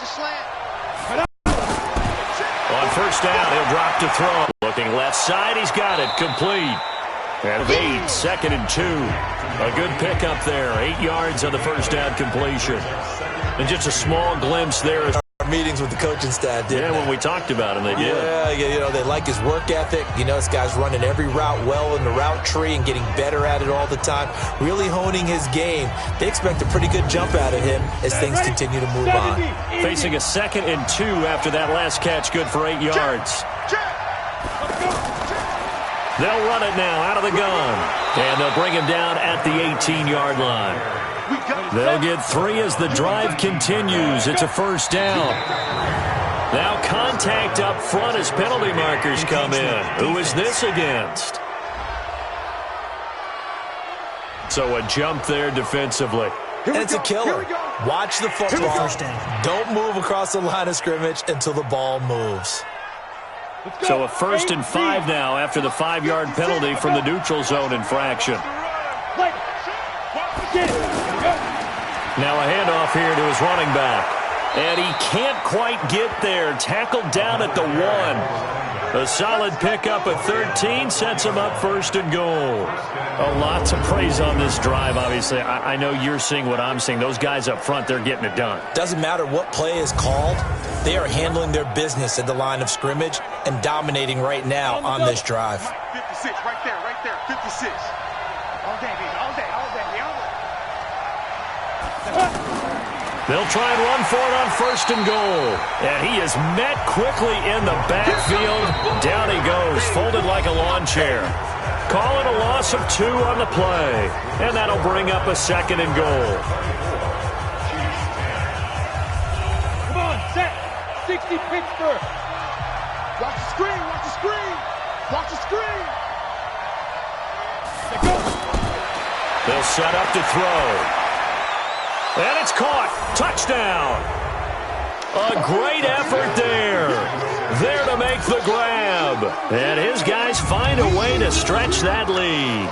On first down, he'll drop to throw. Looking left side, he's got it. Complete. At 8, 2nd and 2. A good pickup there. 8 yards on the first down completion. And just a small glimpse there. Meetings with the coaching staff, yeah, when we talked about him, they did. Yeah, they like his work ethic. This guy's running every route well in the route tree and getting better at it all the time, really honing his game. They expect a pretty good jump out of him as things continue to move on. Facing a 2nd and 2 after that last catch, good for 8 yards. They'll run it now out of the gun, and they'll bring him down at the 18-yard line. They'll get 3 as the drive continues. It's a first down. Now contact up front as penalty markers come in. Who is this against? So a jump there defensively. And it's a killer. Watch the football. Don't move across the line of scrimmage until the ball moves. So a 1st and 5 now after the 5-yard penalty from the neutral zone infraction. Now a handoff here to his running back. And he can't quite get there. Tackled down at the 1. A solid pickup at 13 sets him up 1st and goal. Oh, lots of praise on this drive, obviously. I know you're seeing what I'm seeing. Those guys up front, they're getting it done. Doesn't matter what play is called. They are handling their business at the line of scrimmage and dominating right now on this drive. 56, right there, 56. All day, baby, all day. They'll try and run for it on 1st and goal. And he is met quickly in the backfield. Down he goes, folded like a lawn chair. Call it a loss of 2 on the play. And that'll bring up a 2nd and goal. Come on, set. 60 Pittsburgh. Watch the screen, watch the screen. Watch the screen. They'll set up to throw. And it's caught. Touchdown. A great effort there. There to make the grab. And his guys find a way to stretch that lead.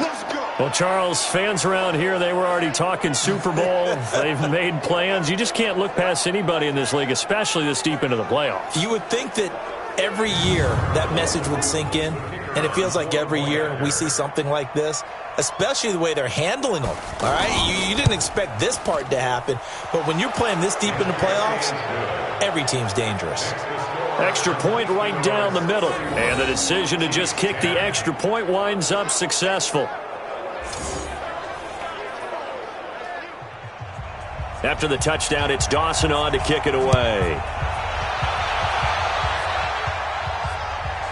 Well, Charles, fans around here, they were already talking Super Bowl. They've made plans. You just can't look past anybody in this league, especially this deep into the playoffs. You would think that every year that message would sink in, and it feels like every year we see something like this, especially the way they're handling them. All right, you didn't expect this part to happen, but when you're playing this deep in the playoffs, every team's dangerous. Extra point right down the middle, and the decision to just kick the extra point winds up successful. After the touchdown, it's Dawson on to kick it away.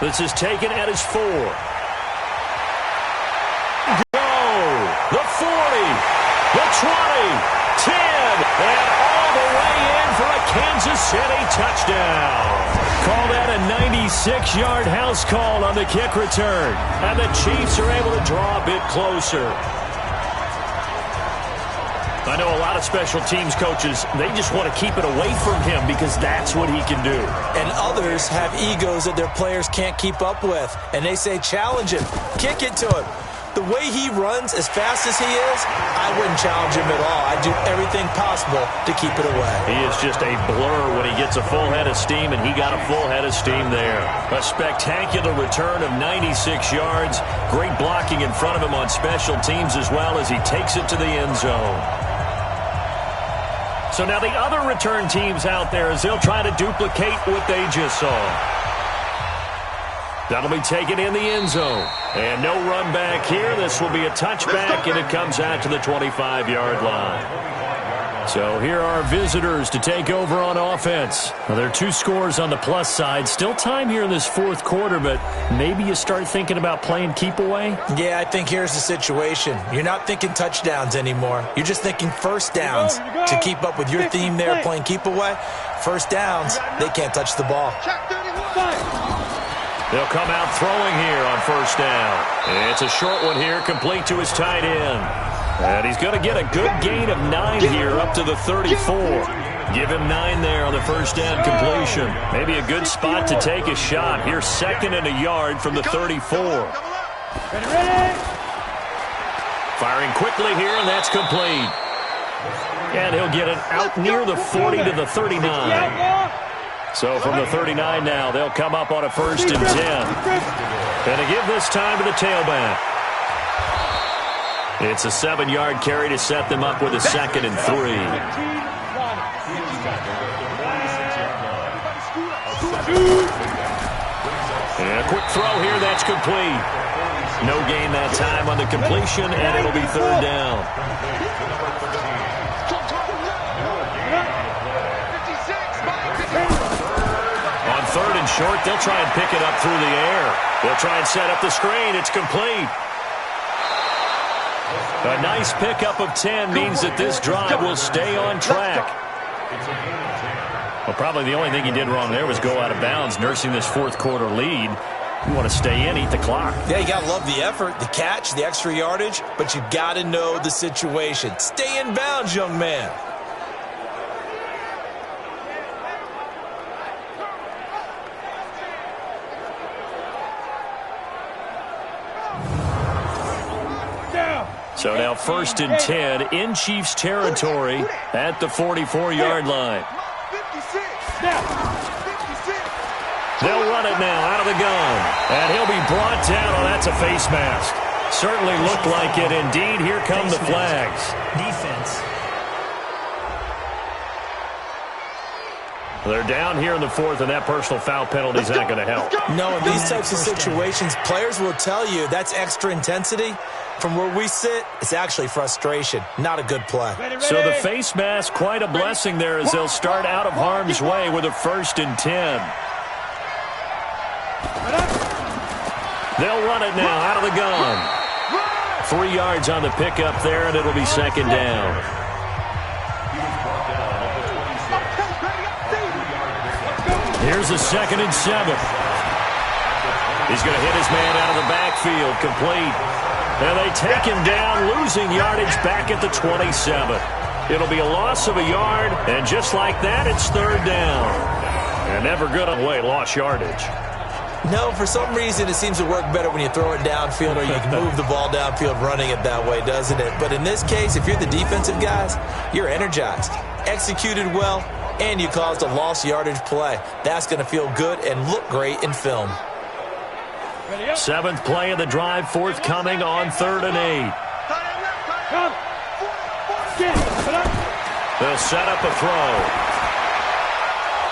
This is taken at his 4. The 40, the 20, 10, and all the way in for a Kansas City touchdown. Call that a 96-yard house call on the kick return. And the Chiefs are able to draw a bit closer. I know a lot of special teams coaches, they just want to keep it away from him because that's what he can do. And others have egos that their players can't keep up with. And they say, challenge him, kick it to him. The way he runs as fast as he is, I wouldn't challenge him at all. I'd do everything possible to keep it away. He is just a blur when he gets a full head of steam, and he got a full head of steam there. A spectacular return of 96 yards. Great blocking in front of him on special teams as well as he takes it to the end zone. So now the other return teams out there as they'll try to duplicate what they just saw. That'll be taken in the end zone. And no run back here. This will be a touchback, and it comes out to the 25-yard line. So here are visitors to take over on offense. Well, there are 2 scores on the plus side. Still time here in this 4th quarter, but maybe you start thinking about playing keep away? Yeah, I think here's the situation. You're not thinking touchdowns anymore. You're just thinking first downs. To keep up with your theme there, playing keep away, first downs, they can't touch the ball. They'll come out throwing here on first down. It's a short one here, complete to his tight end. And he's going to get a good gain of 9 here up to the 34. Give him 9 there on the first down completion. Maybe a good spot to take a shot. Here's 2nd and a yard from the 34. Firing quickly here, and that's complete. And he'll get it out near the 40 to the 39. So from the 39 now, they'll come up on a 1st and 10. And to give this time to the tailback. It's a 7-yard carry to set them up with a 2nd and 3. And a quick throw here, that's complete. No gain that time on the completion, and it'll be 3rd down. On 3rd and short, they'll try and pick it up through the air. They'll try and set up the screen. It's complete. A nice pickup of 10 means that this drive will stay on track. Well, probably the only thing he did wrong there was go out of bounds, nursing this 4th quarter lead. You want to stay in, eat the clock. Yeah, you got to love the effort, the catch, the extra yardage, but you got to know the situation. Stay in bounds, young man. So now 1st and 10 in Chiefs territory at the 44-yard line. They'll run it now out of the gun. And he'll be brought down. Oh, that's a face mask. Certainly looked like it. Indeed, here come the flags. Defense. They're down here in the 4th, and that personal foul penalty is not going to help. No, in these types of situations, players will tell you that's extra intensity. From where we sit, it's actually frustration. Not a good play. So the face mask, quite a blessing there as they'll start out of harm's way with a 1st and 10. They'll run it now out of the gun. 3 yards on the pickup there, and it'll be 2nd down. Here's a 2nd and 7. He's going to hit his man out of the backfield, complete. And they take him down, losing yardage back at the 27. It'll be a loss of a yard, and just like that, it's 3rd down. And never good on the way, lost yardage. No, for some reason, it seems to work better when you throw it downfield or you can move the ball downfield running it that way, doesn't it? But in this case, if you're the defensive guys, you're energized, executed well, and you caused a lost yardage play. That's going to feel good and look great in film. 7th play of the drive, forthcoming on 3rd and 8. They'll set up a throw.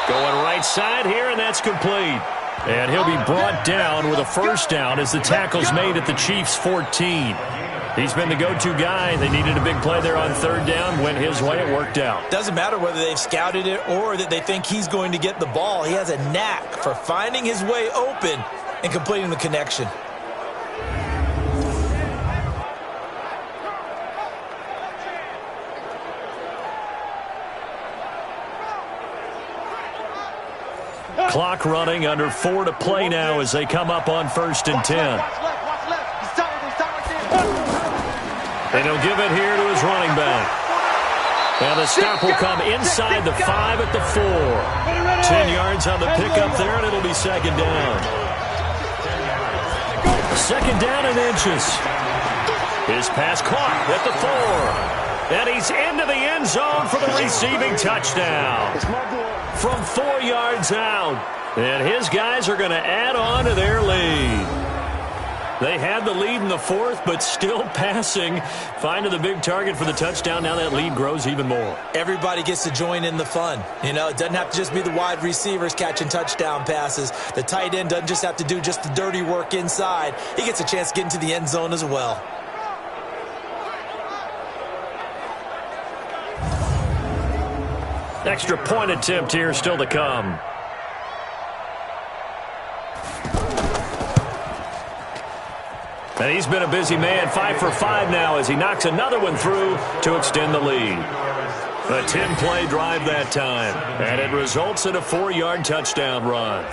Going right side here, and that's complete. And he'll be brought down with a 1st down as the tackle's made at the Chiefs' 14. He's been the go-to guy. They needed a big play there on 3rd down. Went his way. It worked out. Doesn't matter whether they've scouted it or that they think he's going to get the ball. He has a knack for finding his way open and completing the connection. Clock running, under 4 to play now as they come up on 1st and 10. And he'll give it here to his running back. And the stop will come inside the 5 at the 4. 10 yards on the pickup there, and it'll be 2nd down. 2nd down and inches. His pass caught at the 4. And he's into the end zone for the receiving touchdown. From 4 yards out. And his guys are going to add on to their lead. They had the lead in the 4th, but still passing. Finding the big target for the touchdown. Now that lead grows even more. Everybody gets to join in the fun. You know, it doesn't have to just be the wide receivers catching touchdown passes. The tight end doesn't just have to do just the dirty work inside. He gets a chance to get into the end zone as well. Extra point attempt here still to come. And he's been a busy man, 5 for 5 now as he knocks another one through to extend the lead. A 10-play drive that time, and it results in a 4-yard touchdown run.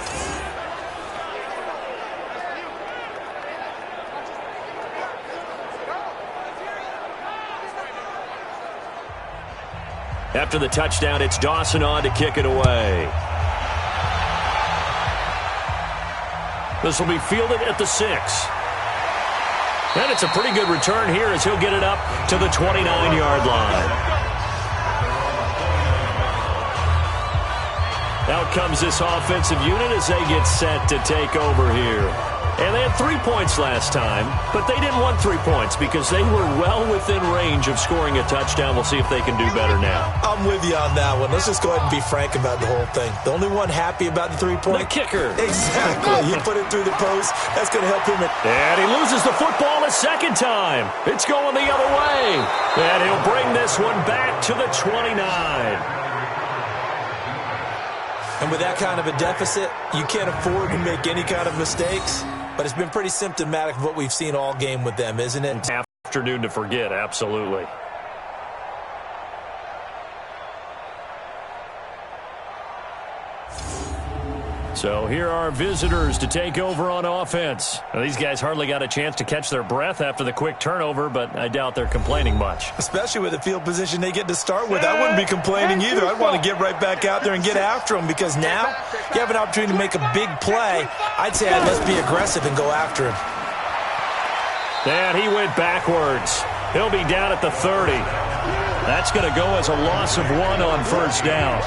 After the touchdown, it's Dawson on to kick it away. This will be fielded at the 6. And it's a pretty good return here as he'll get it up to the 29-yard line. Out comes this offensive unit as they get set to take over here. And they had 3 points last time, but they didn't want 3 points because they were well within range of scoring a touchdown. We'll see if they can do better now. I'm with you on that one. Let's just go ahead and be frank about the whole thing. The only one happy about the 3-point? The kicker. Exactly. You put it through the post. That's going to help him. And he loses the football a second time. It's going the other way. And he'll bring this one back to the 29. And with that kind of a deficit, you can't afford to make any kind of mistakes. But it's been pretty symptomatic of what we've seen all game with them, isn't it? Afternoon to forget, absolutely. So here are our visitors to take over on offense. Now, these guys hardly got a chance to catch their breath after the quick turnover, but I doubt they're complaining much. Especially with the field position they get to start with. I wouldn't be complaining either. I'd want to get right back out there and get after them because now you have an opportunity to make a big play. I'd say let's be aggressive and go after him. And he went backwards. He'll be down at the 30. That's going to go as a loss of 1 on first down.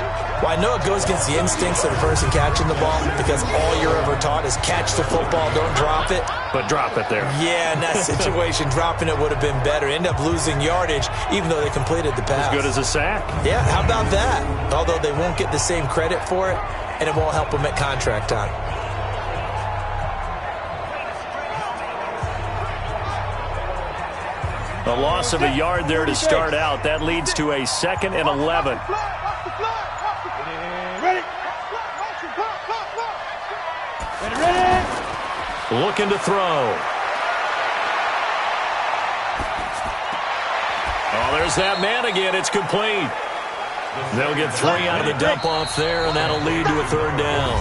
Well, I know it goes against the instincts of the person catching the ball because all you're ever taught is catch the football, don't drop it. But drop it there. Yeah, in that situation, dropping it would have been better. End up losing yardage, even though they completed the pass. As good as a sack. Yeah, how about that? Although they won't get the same credit for it, and it won't help them at contract time. A loss of a yard there to start out. That leads to a 2nd and 11. Looking to throw. Oh, there's that man again. It's complete. They'll get 3 out of the dump off there, and that'll lead to a 3rd down.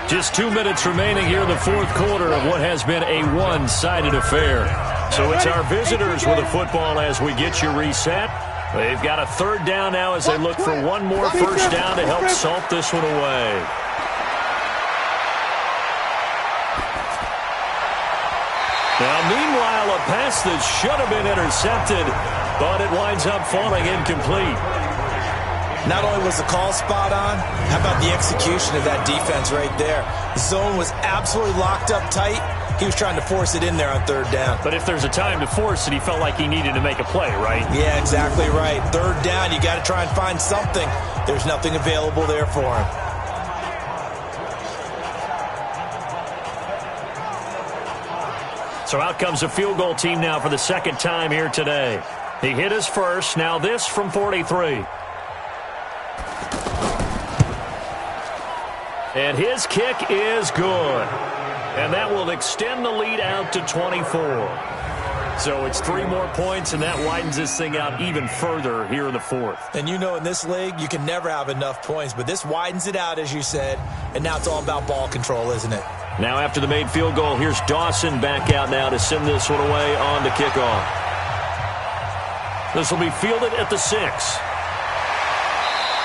Just 2 minutes remaining here in the 4th quarter of what has been a one-sided affair. So it's our visitors with the football as we get you reset. They've got a 3rd down now as they look for one more first down to help salt this one away. Now, meanwhile, a pass that should have been intercepted, but it winds up falling incomplete. Not only was the call spot on, how about the execution of that defense right there? The zone was absolutely locked up tight. He was trying to force it in there on 3rd down. But if there's a time to force it, he felt like he needed to make a play, right? Yeah, exactly right. 3rd down, you got to try and find something. There's nothing available there for him. So out comes a field goal team now for the 2nd time here today. He hit his first. Now this from 43. And his kick is good. And that will extend the lead out to 24. So it's 3 more points, and that widens this thing out even further here in the 4th. And you know in this league, you can never have enough points, but this widens it out, as you said, and now it's all about ball control, isn't it? Now after the made field goal, here's Dawson back out now to send this one away on the kickoff. This will be fielded at the 6.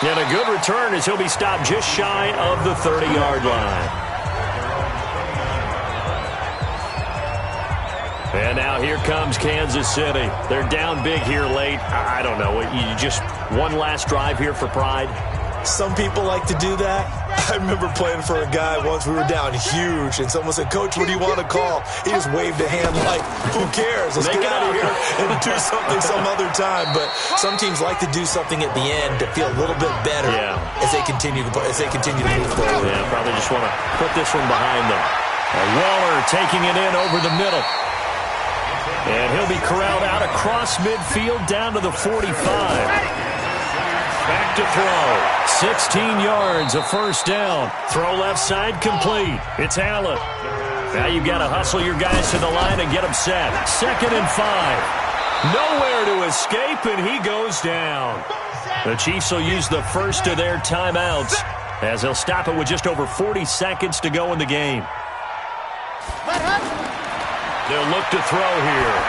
And a good return as he'll be stopped just shy of the 30-yard line. And now here comes Kansas City. They're down big here late. I don't know. You just one last drive here for pride? Some people like to do that. I remember playing for a guy once. We were down huge, and someone said, "Coach, what do you want to call?" He just waved a hand like, "Who cares? Let's get out of here and do something some other time." But some teams like to do something at the end to feel a little bit better as they continue to move forward. Yeah, probably just want to put this one behind them. Waller taking it in over the middle. And he'll be corralled out across midfield down to the 45. Back to throw. 16 yards, a first down. Throw left side complete. It's Allen. Now you've got to hustle your guys to the line and get them set. 2nd and 5. Nowhere to escape, and he goes down. The Chiefs will use the first of their timeouts as they'll stop it with just over 40 seconds to go in the game. They'll look to throw here.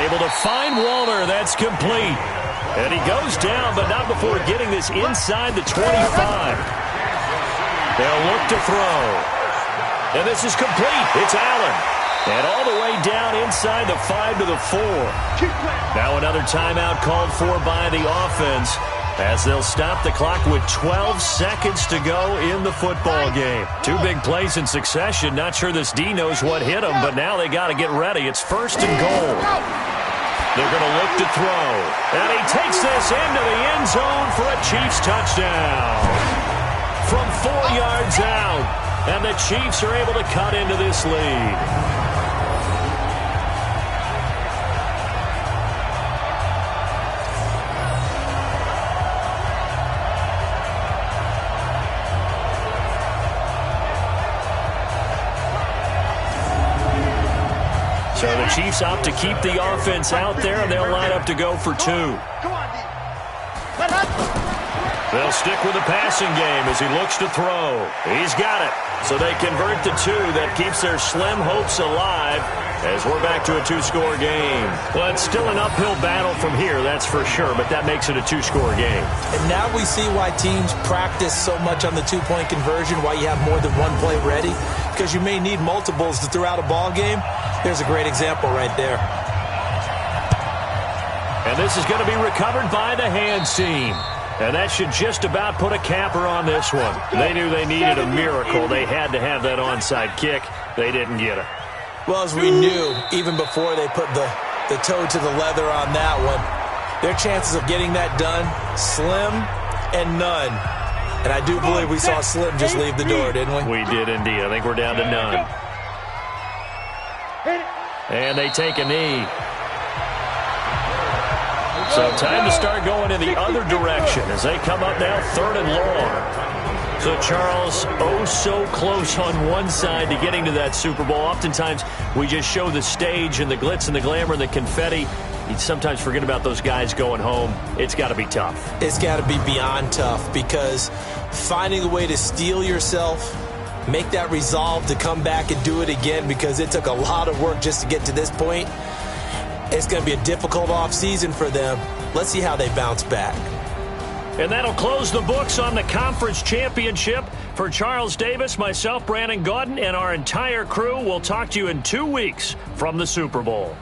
Able to find Waller. That's complete. And he goes down, but not before getting this inside the 25. They'll look to throw. And this is complete. It's Allen. And all the way down inside the 5 to the 4. Now another timeout called for by the offense. as they'll stop the clock with 12 seconds to go in the football game. Two big plays in succession. Not sure this D knows what hit him, but now they got to get ready. It's 1st and goal. They're going to look to throw. And he takes this into the end zone for a Chiefs touchdown. From 4 yards out. And the Chiefs are able to cut into this lead. So the Chiefs opt to keep the offense out there, and they'll line up to go for 2. They'll stick with the passing game as he looks to throw. He's got it. So they convert the 2. That keeps their slim hopes alive as we're back to a 2-score game. Well, it's still an uphill battle from here, that's for sure, but that makes it a 2-score game. And now we see why teams practice so much on the 2-point conversion, why you have more than one play ready, because you may need multiples to throw out a ball game. There's a great example right there. And this is going to be recovered by the hand seam. And that should just about put a capper on this one. They knew they needed a miracle. They had to have that onside kick. They didn't get it. Well, as we knew, even before they put the toe to the leather on that one, their chances of getting that done, slim and none. And I do believe we saw Slim just leave the door, didn't we? We did indeed. I think we're down to none. And they take a knee. So time to start going in the other direction as they come up now 3rd and long. So Charles, oh so close on one side to getting to that Super Bowl. Oftentimes we just show the stage and the glitz and the glamour and the confetti. You sometimes forget about those guys going home. It's got to be tough. It's got to be beyond tough, because finding a way to steel yourself, make that resolve to come back and do it again, because it took a lot of work just to get to this point. It's going to be a difficult offseason for them. Let's see how they bounce back. And that'll close the books on the conference championship. For Charles Davis, myself, Brandon Gaudin, and our entire crew, we'll talk to you in 2 weeks from the Super Bowl.